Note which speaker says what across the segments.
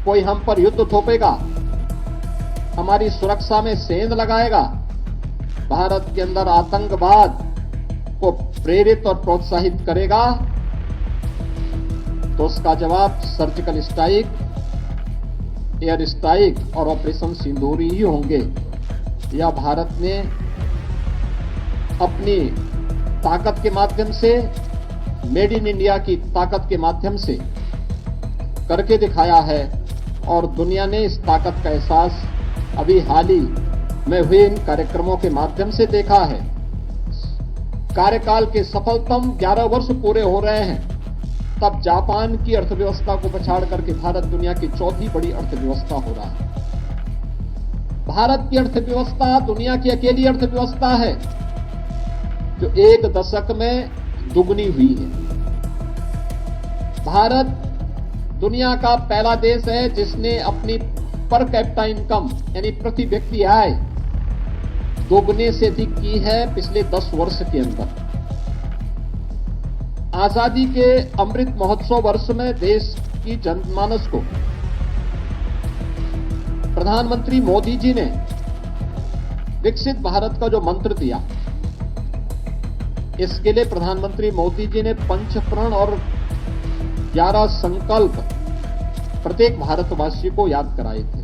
Speaker 1: कोई हम पर युद्ध थोपेगा, हमारी सुरक्षा में सेंध लगाएगा, भारत के अंदर आतंकवाद को प्रेरित और प्रोत्साहित करेगा, तो उसका जवाब सर्जिकल स्ट्राइक, एयर स्ट्राइक और ऑपरेशन सिंदूर ही होंगे। यह भारत ने अपनी ताकत के माध्यम से, मेड इन इंडिया की ताकत के माध्यम से करके दिखाया है और दुनिया ने इस ताकत का एहसास अभी हाल ही में हुए इन कार्यक्रमों के माध्यम से देखा है। कार्यकाल के सफलतम 11 वर्ष पूरे हो रहे हैं, तब जापान की अर्थव्यवस्था को पछाड़ करके भारत दुनिया की चौथी बड़ी अर्थव्यवस्था हो रहा है। भारत की अर्थव्यवस्था दुनिया की अकेली अर्थव्यवस्था है जो 1 दशक में दुगनी हुई है। भारत दुनिया का पहला देश है जिसने अपनी पर कैपिटा इनकम यानी प्रति व्यक्ति आय दोगुने से अधिक की है पिछले 10 वर्ष के अंदर। आजादी के अमृत महोत्सव वर्ष में देश की जनमानस को प्रधानमंत्री मोदी जी ने विकसित भारत का जो मंत्र दिया, इसके लिए प्रधानमंत्री मोदी जी ने 5 प्रण और 11 संकल्प प्रत्येक भारतवासी को याद कराए थे।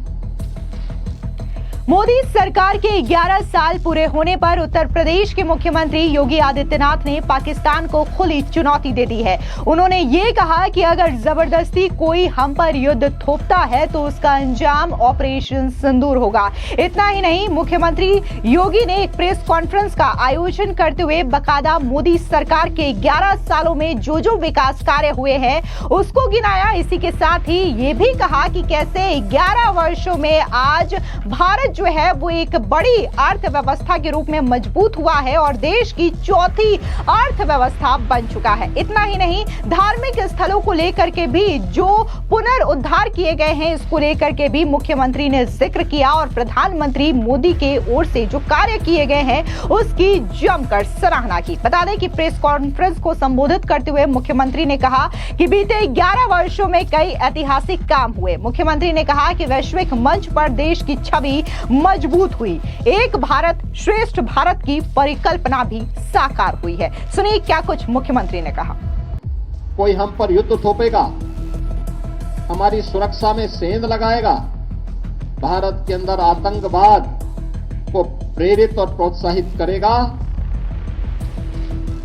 Speaker 2: मोदी सरकार के 11 साल पूरे होने पर उत्तर प्रदेश के मुख्यमंत्री योगी आदित्यनाथ ने पाकिस्तान को खुली चुनौती दे दी है। उन्होंने ये कहा कि अगर जबरदस्ती कोई हम पर युद्ध थोपता है तो उसका अंजाम ऑपरेशन सिंदूर होगा। इतना ही नहीं, मुख्यमंत्री योगी ने एक प्रेस कॉन्फ्रेंस का आयोजन करते हुए बकायदा मोदी सरकार के 11 सालों में जो जो विकास कार्य हुए हैं उसको गिनाया। इसी के साथ ही ये भी कहा कि कैसे 11 वर्षों में आज भारत जो है वो एक बड़ी अर्थव्यवस्था के रूप में मजबूत हुआ है और देश की चौथी अर्थव्यवस्था बन चुका है। इतना ही नहीं, धार्मिक स्थलों को लेकर के भी जो पुनर्उद्धार किए गए हैं इसको लेकर के भी मुख्यमंत्री ने जिक्र किया और प्रधानमंत्री मोदी के ओर से जो कार्य किए गए हैं उसकी जमकर सराहना की। बता दें कि प्रेस कॉन्फ्रेंस को संबोधित करते हुए मुख्यमंत्री ने कहा कि बीते 11 वर्षों में कई ऐतिहासिक काम हुए। मुख्यमंत्री ने कहा कि वैश्विक मंच पर देश की छवि मजबूत हुई, एक भारत श्रेष्ठ भारत की परिकल्पना भी साकार हुई है। सुनिए क्या कुछ मुख्यमंत्री ने कहा।
Speaker 1: कोई हम पर युद्ध थोपेगा, हमारी सुरक्षा में सेंध लगाएगा, भारत के अंदर आतंकवाद को प्रेरित और प्रोत्साहित करेगा,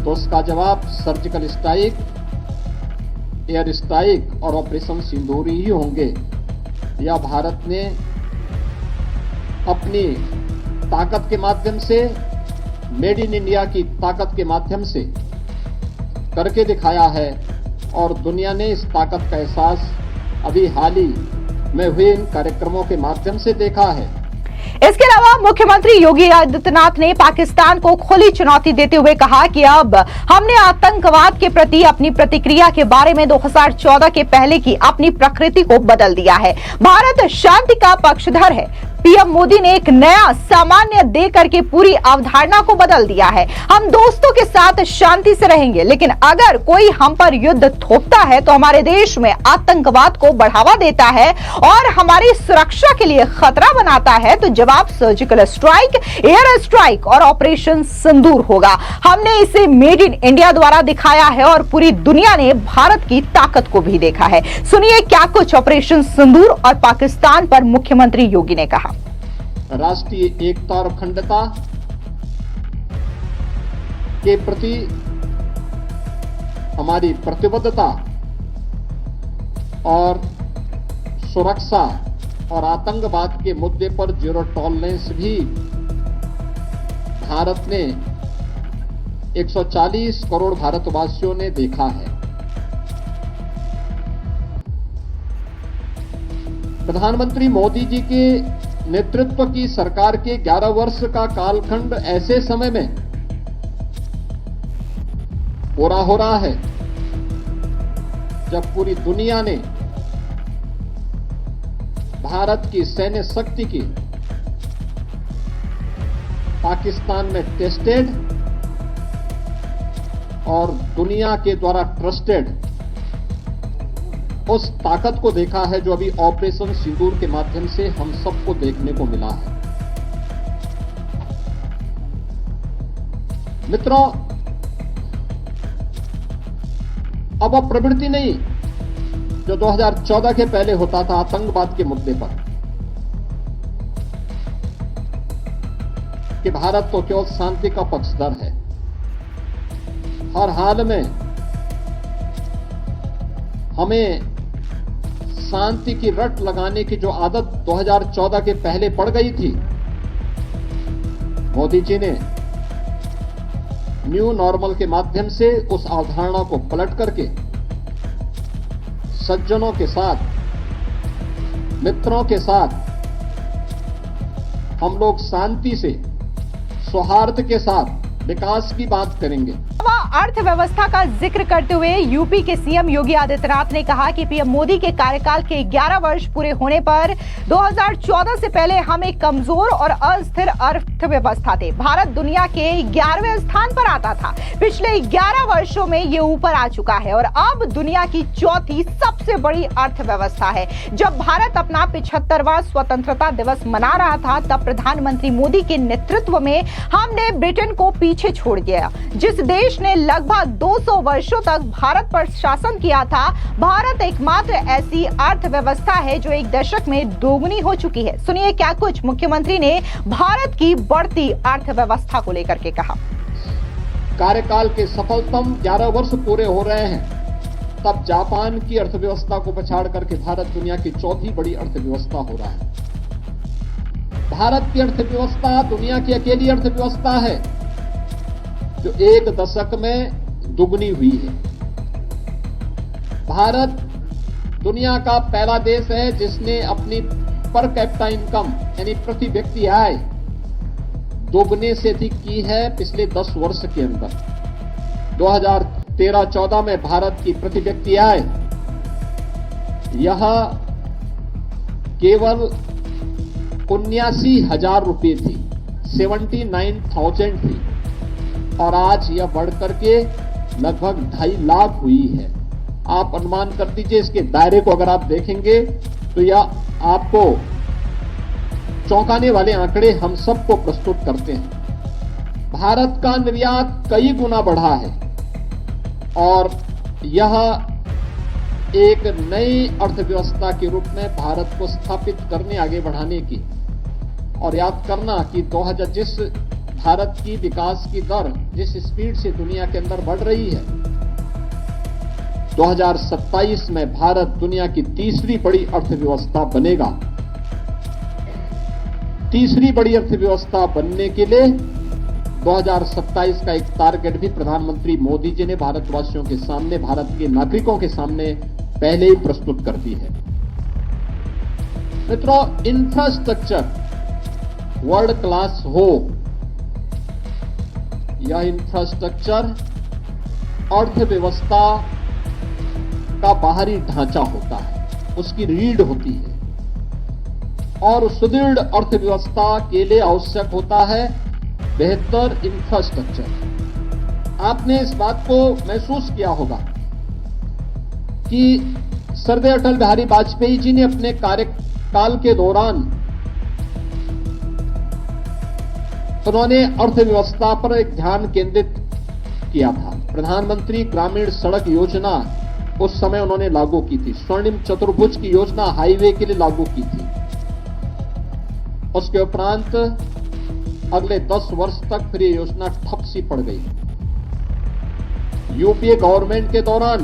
Speaker 1: तो उसका जवाब सर्जिकल स्ट्राइक, एयर स्ट्राइक और ऑपरेशन सिंदूर ही होंगे। यह भारत ने अपनी ताकत के माध्यम से, मेड इन इंडिया की ताकत के माध्यम से करके दिखाया है और दुनिया ने इस ताकत का एहसास अभी हाल ही में हुए इन कार्यक्रमों के माध्यम से देखा है।
Speaker 2: इसके अलावा मुख्यमंत्री योगी आदित्यनाथ ने पाकिस्तान को खुली चुनौती देते हुए कहा कि अब हमने आतंकवाद के प्रति अपनी प्रतिक्रिया के बारे में 2014 के पहले की अपनी प्रकृति को बदल दिया है। भारत शांति का पक्षधर है। पीएम मोदी ने एक नया सामान्य दे करके पूरी अवधारणा को बदल दिया है। हम दोस्तों के साथ शांति से रहेंगे, लेकिन अगर कोई हम पर युद्ध थोपता है तो हमारे देश में आतंकवाद को बढ़ावा देता है और हमारी सुरक्षा के लिए खतरा बनाता है तो जवाब सर्जिकल स्ट्राइक, एयर स्ट्राइक और ऑपरेशन सिंदूर होगा। हमने इसे मेड इन इंडिया द्वारा दिखाया है और पूरी दुनिया ने भारत की ताकत को भी देखा है। सुनिए क्या कुछ ऑपरेशन सिंदूर और पाकिस्तान पर मुख्यमंत्री योगी ने कहा।
Speaker 1: राष्ट्रीय एकता और अखंडता के प्रति हमारी प्रतिबद्धता और सुरक्षा और आतंकवाद के मुद्दे पर जीरो टॉलरेंस भी भारत ने 140 करोड़ भारतवासियों ने देखा है। प्रधानमंत्री मोदी जी के नेतृत्व की सरकार के 11 वर्ष का कालखंड ऐसे समय में पूरा हो रहा है जब पूरी दुनिया ने भारत की सैन्य शक्ति की पाकिस्तान में टेस्टेड और दुनिया के द्वारा ट्रस्टेड उस ताकत को देखा है जो अभी ऑपरेशन सिंदूर के माध्यम से हम सबको देखने को मिला है। मित्रों, अब वह प्रवृत्ति नहीं जो 2014 के पहले होता था आतंकवाद के मुद्दे पर, कि भारत तो केवल शांति का पक्षधर है, हर हाल में हमें शांति की रट लगाने की जो आदत 2014 के पहले पड़ गई थी, मोदी जी ने न्यू नॉर्मल के माध्यम से उस अवधारणा को पलट करके सज्जनों के साथ, मित्रों के साथ हम लोग शांति से, सौहार्द के साथ विकास की बात करेंगे।
Speaker 2: अर्थव्यवस्था का जिक्र करते हुए यूपी के सीएम योगी आदित्यनाथ ने कहा कि पीएम मोदी के कार्यकाल के 11 वर्ष पूरे होने पर 2014 से पहले हम एक कमजोर और अस्थिर अर्थव्यवस्था थे। भारत दुनिया के 11वें स्थान पर आता था। पिछले 11 वर्षों में ये ऊपर आ चुका है और अब दुनिया की चौथी सबसे बड़ी अर्थव्यवस्था है। जब भारत अपना 75वां स्वतंत्रता दिवस मना रहा था, तब प्रधानमंत्री मोदी के नेतृत्व में हमने ब्रिटेन को पीछे छोड़ दिया, जिस देश ने लगभग 200 वर्षों तक भारत पर शासन किया था। भारत एकमात्र ऐसी अर्थव्यवस्था है जो एक दशक में दोगुनी हो चुकी है। सुनिए क्या कुछ मुख्यमंत्री ने भारत की बढ़ती अर्थव्यवस्था को लेकर के कहा।
Speaker 1: कार्यकाल के सफलतम 11 वर्ष पूरे हो रहे हैं, तब जापान की अर्थव्यवस्था को पछाड़ करके भारत दुनिया की चौथी बड़ी अर्थव्यवस्था हो रहा है। भारत की अर्थव्यवस्था दुनिया की अकेली अर्थव्यवस्था है जो एक दशक में दुगनी हुई है। भारत दुनिया का पहला देश है जिसने अपनी पर कैपिटा इनकम यानी प्रति व्यक्ति आय दोगुने से अधिक की है पिछले 10 वर्ष के अंदर। 2013-14 में भारत की प्रति व्यक्ति आय यह केवल 79,000 रुपये थी, 79,000 थी, और आज यह बढ़कर के लगभग 2.5 लाख हुई है। आप अनुमान कर दीजिए, इसके दायरे को अगर आप देखेंगे तो यह आपको चौंकाने वाले आंकड़े हम सबको प्रस्तुत करते हैं। भारत का निर्यात कई गुना बढ़ा है और यह एक नई अर्थव्यवस्था के रूप में भारत को स्थापित करने, आगे बढ़ाने की, और याद करना कि 2000 जिस भारत की विकास की दर जिस स्पीड से दुनिया के अंदर बढ़ रही है, 2027 में भारत दुनिया की तीसरी बड़ी अर्थव्यवस्था बनेगा। तीसरी बड़ी अर्थव्यवस्था बनने के लिए 2027 का एक टारगेट भी प्रधानमंत्री मोदी जी ने भारतवासियों के सामने, भारत के नागरिकों के सामने पहले ही प्रस्तुत कर दी है। मित्रों, इंफ्रास्ट्रक्चर वर्ल्ड क्लास हो, यह इंफ्रास्ट्रक्चर अर्थव्यवस्था का बाहरी ढांचा होता है, उसकी रीढ़ होती है, और सुदृढ़ अर्थव्यवस्था के लिए आवश्यक होता है बेहतर इंफ्रास्ट्रक्चर। आपने इस बात को महसूस किया होगा कि स्वर्गीय अटल बिहारी वाजपेयी जी ने अपने कार्यकाल के दौरान उन्होंने अर्थव्यवस्था पर एक ध्यान केंद्रित किया था। प्रधानमंत्री ग्रामीण सड़क योजना उस समय उन्होंने लागू की थी। स्वर्णिम चतुर्भुज की योजना हाईवे के लिए लागू की थी। उसके उपरांत अगले 10 वर्ष तक फिर ये योजना ठप सी पड़ गई। यूपीए गवर्नमेंट के दौरान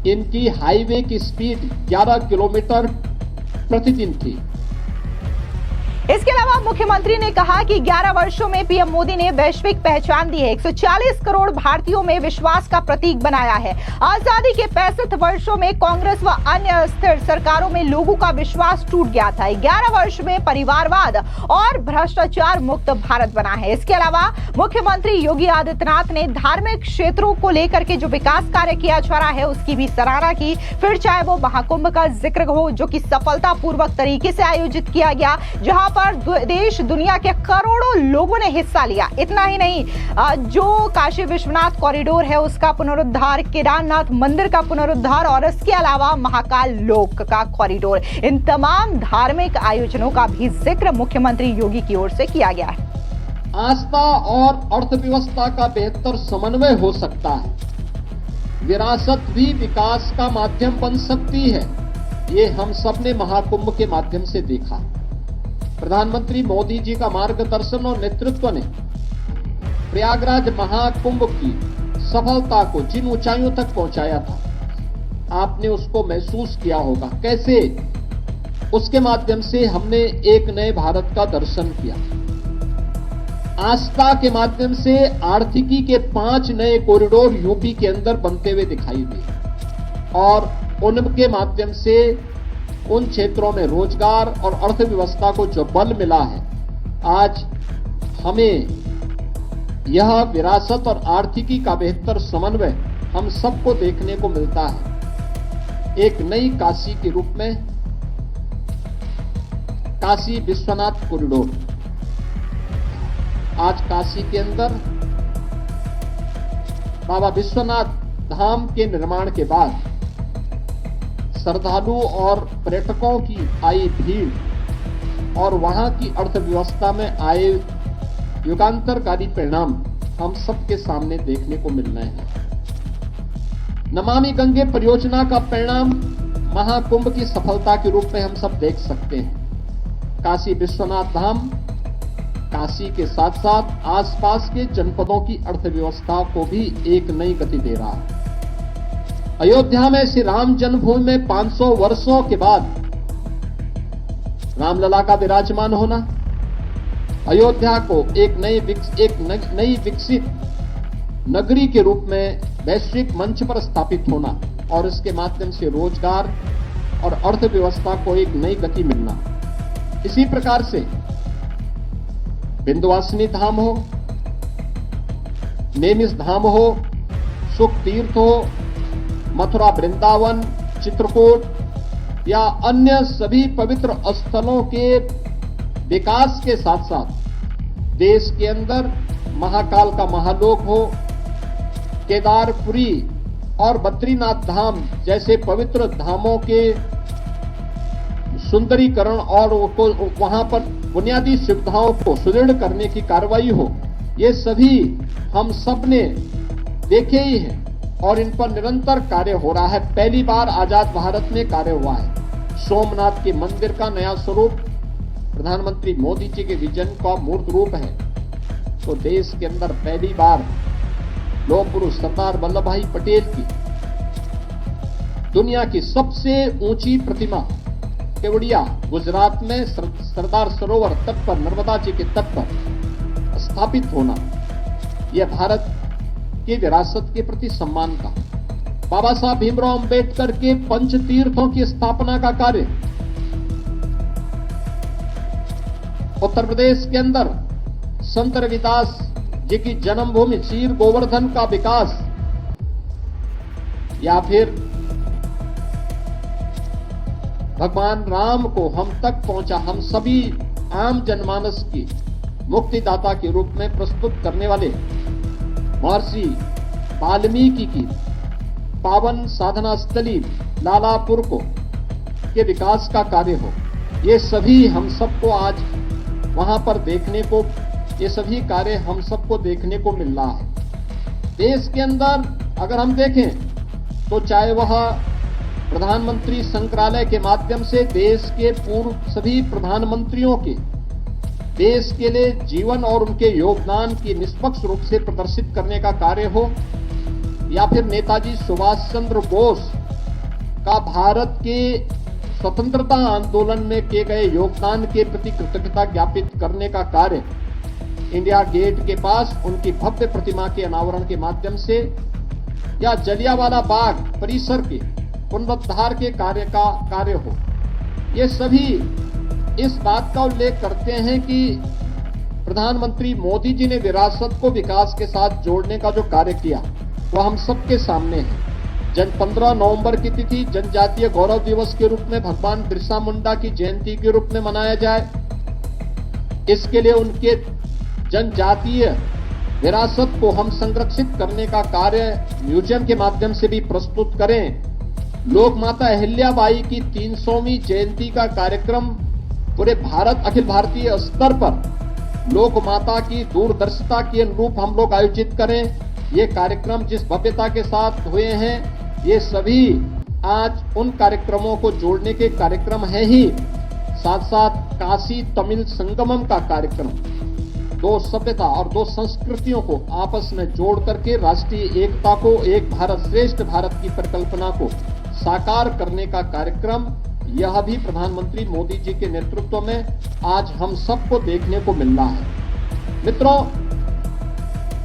Speaker 1: इनकी हाईवे की स्पीड 11 किलोमीटर प्रतिदिन थी।
Speaker 2: इसके अलावा मुख्यमंत्री ने कहा कि 11 वर्षों में पीएम मोदी ने वैश्विक पहचान दी है। 140 करोड़ भारतीयों में विश्वास का प्रतीक बनाया है। आजादी के 65 वर्षों में कांग्रेस व अन्य अस्थिर सरकारों में लोगों का विश्वास टूट गया था। 11 वर्ष में परिवारवाद और भ्रष्टाचार मुक्त भारत बना है। इसके अलावा मुख्यमंत्री योगी आदित्यनाथ ने धार्मिक क्षेत्रों को लेकर के जो विकास कार्य किया जा रहा है उसकी भी सराहना की। फिर चाहे वो महाकुंभ का जिक्र हो जो कि सफलतापूर्वक तरीके से आयोजित किया गया, जहां पर देश दुनिया के करोड़ों लोगों ने हिस्सा लिया। इतना ही नहीं, जो काशी विश्वनाथ कॉरिडोर है उसका पुनरुद्धार, केदारनाथ मंदिर का पुनरुद्धार और इसके अलावा महाकाल लोक का कॉरिडोर, इन तमाम धार्मिक आयोजनों का भी जिक्र मुख्यमंत्री योगी की ओर से किया गया है।
Speaker 1: आस्था और अर्थव्यवस्था का बेहतर समन्वय हो सकता है। विरासत भी विकास का माध्यम बन सकती है। ये हम सब ने महाकुंभ के माध्यम से देखा। प्रधानमंत्री मोदी जी का मार्गदर्शन और नेतृत्व ने प्रयागराज महाकुंभ की सफलता को जिन ऊंचाइयों तक पहुंचाया था, आपने उसको महसूस किया होगा। कैसे? उसके माध्यम से हमने एक नए भारत का दर्शन किया। आस्था के माध्यम से आर्थिकी के 5 नए कॉरिडोर यूपी के अंदर बनते हुए दिखाई दिए और उनके माध्यम से उन क्षेत्रों में रोजगार और अर्थव्यवस्था को जो बल मिला है, आज हमें यह विरासत और आर्थिकी का बेहतर समन्वय हम सबको देखने को मिलता है। एक नई काशी के रूप में काशी विश्वनाथ कॉरिडोर, आज काशी के अंदर बाबा विश्वनाथ धाम के निर्माण के बाद श्रद्धालु और पर्यटकों की आई भीड़ और वहां की अर्थव्यवस्था में आए युगांतरकारी परिणाम हम सबके सामने देखने को मिल रहे हैं। नमामि गंगे परियोजना का परिणाम महाकुंभ की सफलता के रूप में हम सब देख सकते हैं। काशी विश्वनाथ धाम काशी के साथ साथ आसपास के जनपदों की अर्थव्यवस्था को भी एक नई गति दे रहा है। अयोध्या में श्री राम जन्मभूमि में 500 वर्षों के बाद रामलला का विराजमान होना, अयोध्या को एक नई विकसित नगरी के रूप में वैश्विक मंच पर स्थापित होना और इसके माध्यम से रोजगार और अर्थव्यवस्था को एक नई गति मिलना। इसी प्रकार से विंध्यवासिनी धाम हो, नेमिष धाम हो, सुख तीर्थ हो, मथुरा वृंदावन, चित्रकूट या अन्य सभी पवित्र स्थलों के विकास के साथ साथ देश के अंदर महाकाल का महालोक हो, केदारपुरी और बद्रीनाथ धाम जैसे पवित्र धामों के सुंदरीकरण और वहां पर बुनियादी सुविधाओं को सुदृढ़ करने की कार्रवाई हो, ये सभी हम सब ने देखे ही हैं और इन पर निरंतर कार्य हो रहा है। पहली बार आजाद भारत में कार्य हुआ है। सोमनाथ के मंदिर का नया स्वरूप प्रधानमंत्री मोदी जी के विजन का मूर्त रूप है। तो देश के अंदर पहली बार लौह पुरुष सरदार वल्लभ भाई पटेल की दुनिया की सबसे ऊंची प्रतिमा केवड़िया गुजरात में सरदार सरोवर तट पर, नर्मदा जी के तट पर स्थापित होना, यह भारत की विरासत के प्रति सम्मान का। बाबा साहब भीमराव अंबेडकर के पंच तीर्थों की स्थापना का कार्य उत्तर प्रदेश के अंदर संत रविदास जी की जन्मभूमि चीर गोवर्धन का विकास, या फिर भगवान राम को हम तक पहुंचा, हम सभी आम जनमानस की मुक्तिदाता के रूप में प्रस्तुत करने वाले महर्षि वाल्मीकि की पावन साधना स्थली लालापुर को के विकास का कार्य हो, ये सभी हम सबको आज वहां पर देखने को, ये सभी कार्य हम सबको देखने को मिल रहा है। देश के अंदर अगर हम देखें तो चाहे वह प्रधानमंत्री संग्रहालय के माध्यम से देश के पूर्व सभी प्रधानमंत्रियों के देश के लिए जीवन और उनके योगदान की निष्पक्ष रूप से प्रदर्शित करने का कार्य हो, या फिर नेताजी सुभाष चंद्र बोस का भारत के स्वतंत्रता आंदोलन में किए गए योगदान के प्रति कृतज्ञता ज्ञापित करने का कार्य इंडिया गेट के पास उनकी भव्य प्रतिमा के अनावरण के माध्यम से, या जलियांवाला बाग परिसर के पुनरुद्धार के कार्य हो, ये सभी इस बात का उल्लेख करते हैं कि प्रधानमंत्री मोदी जी ने विरासत को विकास के साथ जोड़ने का जो कार्य किया वह हम सबके सामने है। 15 नवंबर की तिथि जनजातीय गौरव दिवस के रूप में भगवान बिरसा मुंडा की जयंती के रूप में मनाया जाए, इसके लिए उनके जनजातीय विरासत को हम संरक्षित करने का कार्य म्यूजियम के माध्यम से भी प्रस्तुत करें। लोक माता अहिल्याबाई की 300वीं जयंती का कार्यक्रम पूरे भारत अखिल भारतीय स्तर पर लोक माता की दूरदर्शिता के अनुरूप हम लोग आयोजित करें। ये कार्यक्रम जिस भव्यता के साथ हुए हैं, ये सभी आज उन कार्यक्रमों को जोड़ने के कार्यक्रम है ही। साथ साथ काशी तमिल संगमम का कार्यक्रम दो सभ्यता और दो संस्कृतियों को आपस में जोड़ करके राष्ट्रीय एकता को, एक भारत श्रेष्ठ भारत की परिकल्पना को साकार करने का कार्यक्रम, यह भी प्रधानमंत्री मोदी जी के नेतृत्व में आज हम सबको देखने को मिल रहा है। मित्रों,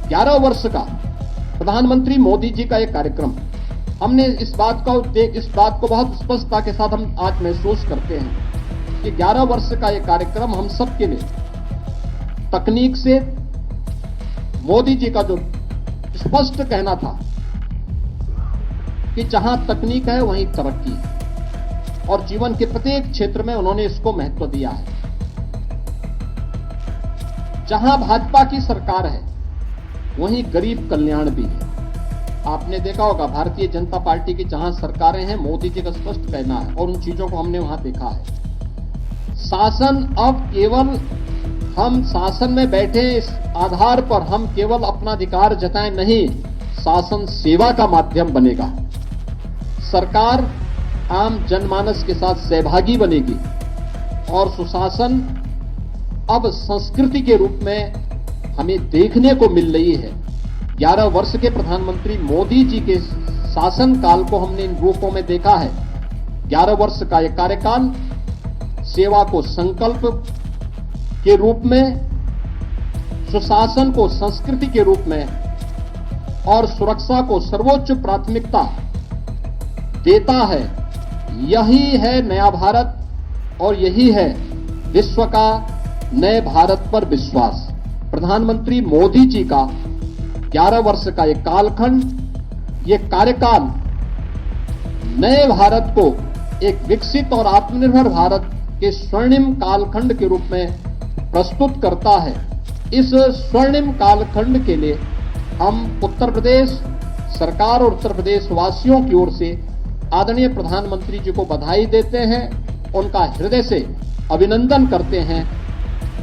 Speaker 1: 11 वर्ष का प्रधानमंत्री मोदी जी का एक कार्यक्रम, हमने इस बात को बहुत स्पष्टता के साथ हम आज महसूस करते हैं कि 11 वर्ष का एक कार्यक्रम हम सबके लिए तकनीक से मोदी जी का जो स्पष्ट कहना था कि जहां तकनीक है वहीं तरक्की है, और जीवन के प्रत्येक क्षेत्र में उन्होंने इसको महत्व दिया है। जहां भाजपा की सरकार है वहीं गरीब कल्याण भी है। आपने देखा होगा भारतीय जनता पार्टी की जहां सरकारें हैं, मोदी जी का स्पष्ट कहना है और उन चीजों को हमने वहां देखा है। शासन अब केवल हम शासन में बैठे इस आधार पर हम केवल अपना अधिकार जताएं नहीं, शासन सेवा का माध्यम बनेगा। सरकार आम जनमानस के साथ सहभागी बनेगी और सुशासन अब संस्कृति के रूप में हमें देखने को मिल रही है। 11 वर्ष के प्रधानमंत्री मोदी जी के शासन काल को हमने इन रूपों में देखा है। 11 वर्ष का यह कार्यकाल सेवा को संकल्प के रूप में, सुशासन को संस्कृति के रूप में और सुरक्षा को सर्वोच्च प्राथमिकता देता है। यही है नया भारत और यही है विश्व का नए भारत पर विश्वास। प्रधानमंत्री मोदी जी का 11 वर्ष का ये कालखंड, ये कार्यकाल नए भारत को एक विकसित और आत्मनिर्भर भारत के स्वर्णिम कालखंड के रूप में प्रस्तुत करता है। इस स्वर्णिम कालखंड के लिए हम उत्तर प्रदेश सरकार और उत्तर प्रदेश वासियों की ओर से आदरणीय प्रधानमंत्री जी को बधाई देते हैं, उनका हृदय से अभिनंदन करते हैं।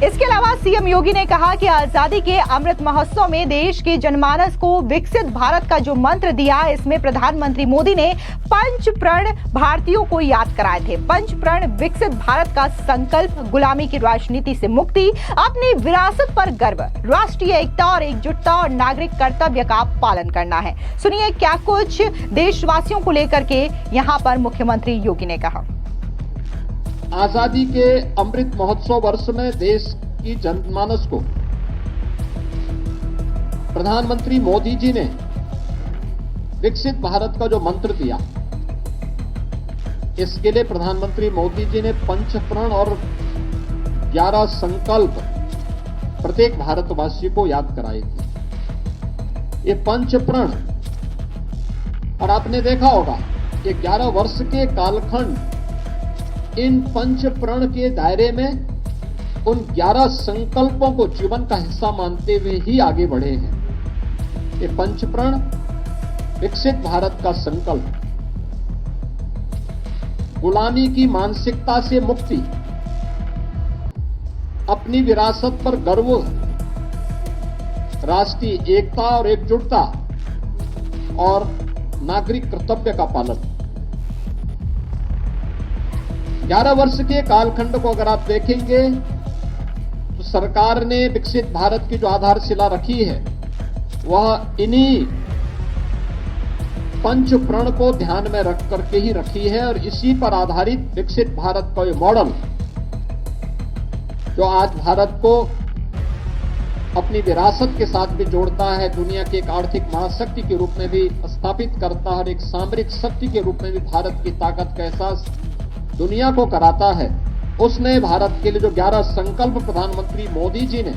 Speaker 2: इसके अलावा सीएम योगी ने कहा कि आजादी के अमृत महोत्सव में देश के जनमानस को विकसित भारत का जो मंत्र दिया, इसमें प्रधानमंत्री मोदी ने पंच प्रण भारतीयों को याद कराए थे। पंच प्रण विकसित भारत का संकल्प, गुलामी की राजनीति से मुक्ति, अपनी विरासत पर गर्व, राष्ट्रीय एकता और एकजुटता और नागरिक कर्तव्य का पालन करना है। सुनिए क्या कुछ देशवासियों को लेकर के यहाँ पर मुख्यमंत्री योगी ने कहा।
Speaker 1: आजादी के अमृत महोत्सव वर्ष में देश की जनमानस को प्रधानमंत्री मोदी जी ने विकसित भारत का जो मंत्र दिया, इसके लिए प्रधानमंत्री मोदी जी ने पंच प्रण और 11 संकल्प प्रत्येक भारतवासी को याद कराए थे। ये पंच प्रण, और आपने देखा होगा कि 11 वर्ष के कालखंड इन पंच प्रण के दायरे में उन 11 संकल्पों को जीवन का हिस्सा मानते हुए ही आगे बढ़े हैं। ये पंच प्रण विकसित भारत का संकल्प, गुलामी की मानसिकता से मुक्ति, अपनी विरासत पर गर्व, राष्ट्रीय एकता और एकजुटता और नागरिक कर्तव्य का पालन। 11 वर्ष के कालखंड को अगर आप देखेंगे तो सरकार ने विकसित भारत की जो आधारशिला रखी है वह इन्हीं पंच प्रण को ध्यान में रख करके ही रखी है, और इसी पर आधारित विकसित भारत का ये मॉडल जो आज भारत को अपनी विरासत के साथ भी जोड़ता है, दुनिया की एक आर्थिक महाशक्ति के रूप में भी स्थापित करता है और एक सामरिक शक्ति के रूप में भी भारत की ताकत का एहसास दुनिया को कराता है। उस नए भारत के लिए जो 11 संकल्प प्रधानमंत्री मोदी जी ने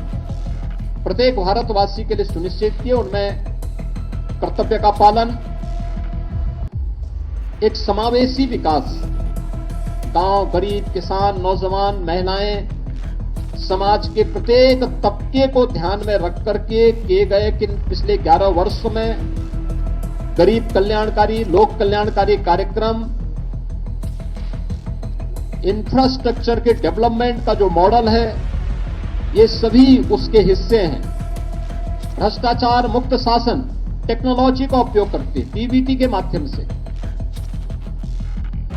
Speaker 1: प्रत्येक भारतवासी के लिए सुनिश्चित किए, उनमें कर्तव्य का पालन, एक समावेशी विकास, गांव, गरीब, किसान, नौजवान, महिलाएं समाज के प्रत्येक तबके को ध्यान में रख करके किए गए कि पिछले 11 वर्षों में गरीब कल्याणकारी, लोक कल्याणकारी कार्यक्रम, इंफ्रास्ट्रक्चर के डेवलपमेंट का जो मॉडल है, ये सभी उसके हिस्से हैं। भ्रष्टाचार मुक्त शासन, टेक्नोलॉजी का उपयोग करके पीबीटी के माध्यम से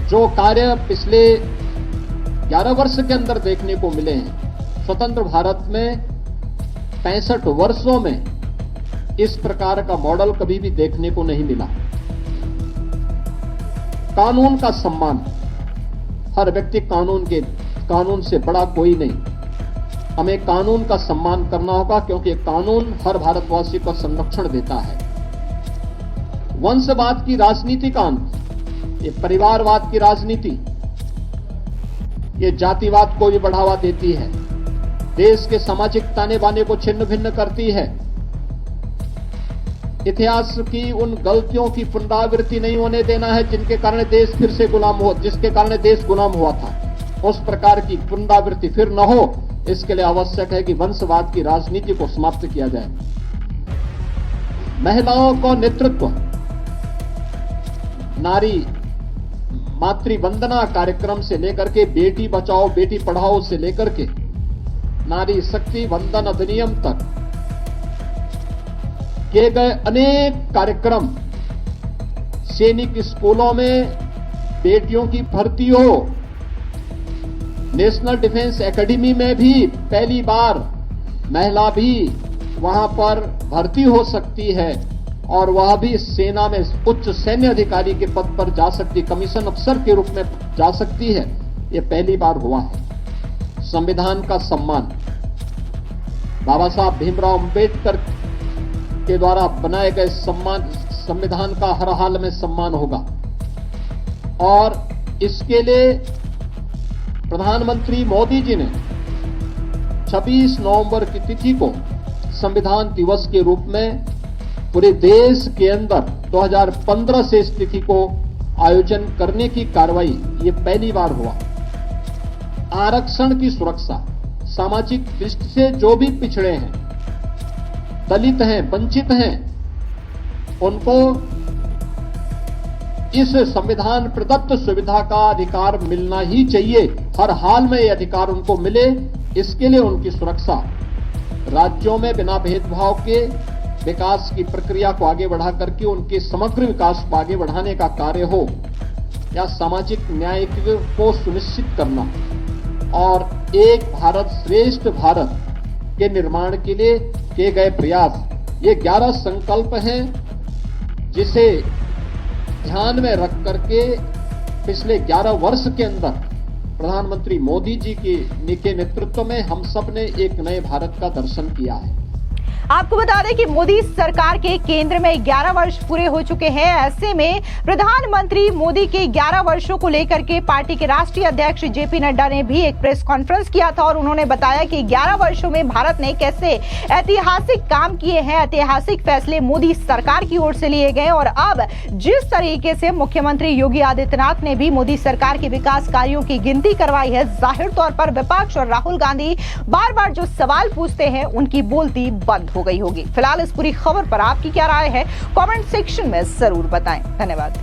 Speaker 1: जो कार्य पिछले 11 वर्ष के अंदर देखने को मिले हैं, स्वतंत्र भारत में 65 वर्षों में इस प्रकार का मॉडल कभी भी देखने को नहीं मिला। कानून का सम्मान, हर व्यक्ति कानून से बड़ा कोई नहीं। हमें कानून का सम्मान करना होगा क्योंकि कानून हर भारतवासी को संरक्षण देता है। वंशवाद की राजनीति का अंत, ये परिवारवाद की राजनीति, ये जातिवाद को भी बढ़ावा देती है, देश के सामाजिक ताने बाने को छिन्न भिन्न करती है। इतिहास की उन गलतियों की पुनरावृत्ति नहीं होने देना है जिसके कारण देश गुलाम हुआ था। उस प्रकार की पुनरावृत्ति फिर न हो, इसके लिए आवश्यक है कि वंशवाद की राजनीति को समाप्त किया जाए। महिलाओं को नेतृत्व, नारी मातृ वंदना कार्यक्रम से लेकर के बेटी बचाओ बेटी पढ़ाओ से लेकर के नारी शक्ति वंदन अधिनियम तक किए गए अनेक कार्यक्रम, सैनिक स्कूलों में बेटियों की भर्ती हो, नेशनल डिफेंस एकेडमी में भी पहली बार महिला भी वहां पर भर्ती हो सकती है और वह भी सेना में उच्च सैन्य अधिकारी के पद पर जा सकती, कमीशन अफसर के रूप में जा सकती है। यह पहली बार हुआ है। संविधान का सम्मान, बाबा साहब भीमराव अंबेडकर के द्वारा बनाए गए संविधान का हर हाल में सम्मान होगा और इसके लिए प्रधानमंत्री मोदी जी ने 26 नवंबर की तिथि को संविधान दिवस के रूप में पूरे देश के अंदर 2015 से इस तिथि को आयोजन करने की कार्रवाई ये पहली बार हुआ। आरक्षण की सुरक्षा, सामाजिक दृष्टि से जो भी पिछड़े हैं, दलित हैं, वंचित हैं, उनको इस संविधान प्रदत्त सुविधा का अधिकार मिलना ही चाहिए। हर हाल में यह अधिकार उनको मिले, इसके लिए उनकी सुरक्षा, राज्यों में बिना भेदभाव के विकास की प्रक्रिया को आगे बढ़ा करके उनके समग्र विकास को आगे बढ़ाने का कार्य हो, या सामाजिक न्याय को सुनिश्चित करना और एक भारत श्रेष्ठ भारत के निर्माण के लिए किए गए प्रयास, ये 11 संकल्प हैं जिसे ध्यान में रख करके पिछले 11 वर्ष के अंदर प्रधानमंत्री मोदी जी के नेतृत्व में हम सब ने एक नए भारत का दर्शन किया है।
Speaker 2: आपको बता दें कि मोदी सरकार के केंद्र में 11 वर्ष पूरे हो चुके हैं। ऐसे में प्रधानमंत्री मोदी के 11 वर्षों को लेकर के पार्टी के राष्ट्रीय अध्यक्ष जेपी नड्डा ने भी एक प्रेस कॉन्फ्रेंस किया था और उन्होंने बताया कि 11 वर्षों में भारत ने कैसे ऐतिहासिक काम किए हैं, ऐतिहासिक फैसले मोदी सरकार की ओर से लिए गए और अब जिस तरीके से मुख्यमंत्री योगी आदित्यनाथ ने भी मोदी सरकार के विकास कार्यों की गिनती करवाई है, जाहिर तौर पर विपक्ष और राहुल गांधी बार बार जो सवाल पूछते हैं उनकी बोलती बंद हो गई होगी। फिलहाल इस पूरी खबर पर आपकी क्या राय है, कमेंट सेक्शन में जरूर बताएं। धन्यवाद।